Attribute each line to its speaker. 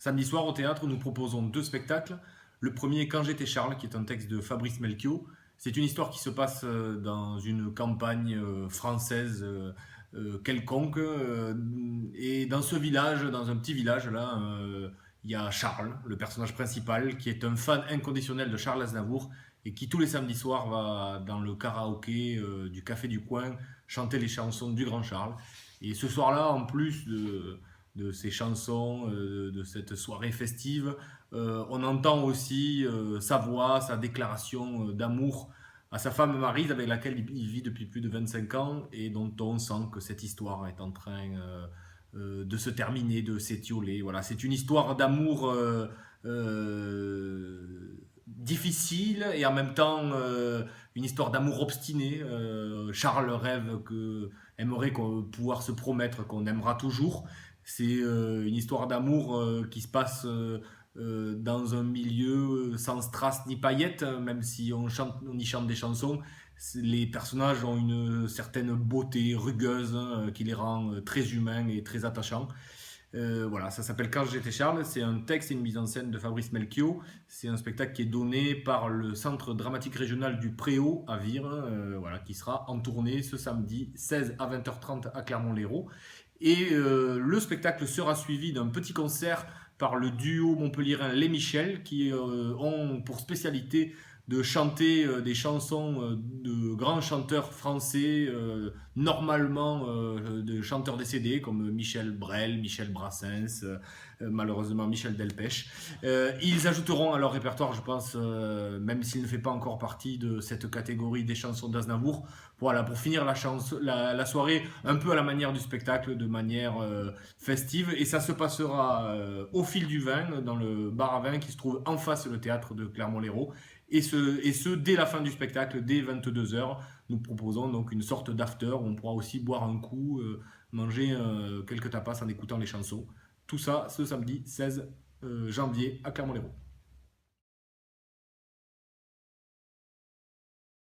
Speaker 1: Samedi soir au théâtre, nous proposons deux spectacles. Le premier, Quand j'étais Charles, qui est un texte de Fabrice Melchior. C'est une histoire qui se passe dans une campagne française quelconque. Et dans ce village, dans un petit village, là, il y a Charles, le personnage principal, qui est un fan inconditionnel de Charles Aznavour et qui tous les samedis soirs va dans le karaoké du café du coin chanter les chansons du grand Charles. Et ce soir-là, en plus de ces chansons, de cette soirée festive, on entend aussi sa voix, sa déclaration d'amour à sa femme Maryse, avec laquelle il vit depuis plus de 25 ans et dont on sent que cette histoire est en train de se terminer, de s'étioler. Voilà, c'est une histoire d'amour difficile et en même temps une histoire d'amour obstiné. Charles rêve aimerait pouvoir se promettre qu'on aimera toujours. C'est une histoire d'amour qui se passe dans un milieu sans strass ni paillettes, même si on y chante des chansons. Les personnages ont une certaine beauté rugueuse qui les rend très humains et très attachants. Voilà, ça s'appelle Quand j'étais Charles, c'est un texte et une mise en scène de Fabrice Melchior. C'est un spectacle qui est donné par le Centre dramatique régional du Préau à Vire, voilà, qui sera en tournée ce samedi 16 à 20h30 à Clermont-Lérault. Et le spectacle sera suivi d'un petit concert par le duo montpelliérain Les Michel, qui ont pour spécialité de chanter des chansons de grands chanteurs français, normalement de chanteurs décédés comme Michel Brel, Michel Brassens, malheureusement Michel Delpech. Ils ajouteront à leur répertoire, je pense, même s'il ne fait pas encore partie de cette catégorie des chansons d'Aznavour, voilà, pour finir la soirée un peu à la manière du spectacle, de manière festive. Et ça se passera au fil du vin, dans le bar à vin qui se trouve en face le théâtre de Clermont-Lérault. Et ce, dès la fin du spectacle, dès 22h. Nous proposons donc une sorte d'after où on pourra aussi boire un coup, manger quelques tapas en écoutant les chansons. Tout ça ce samedi 16 janvier à Clermont-Lérault.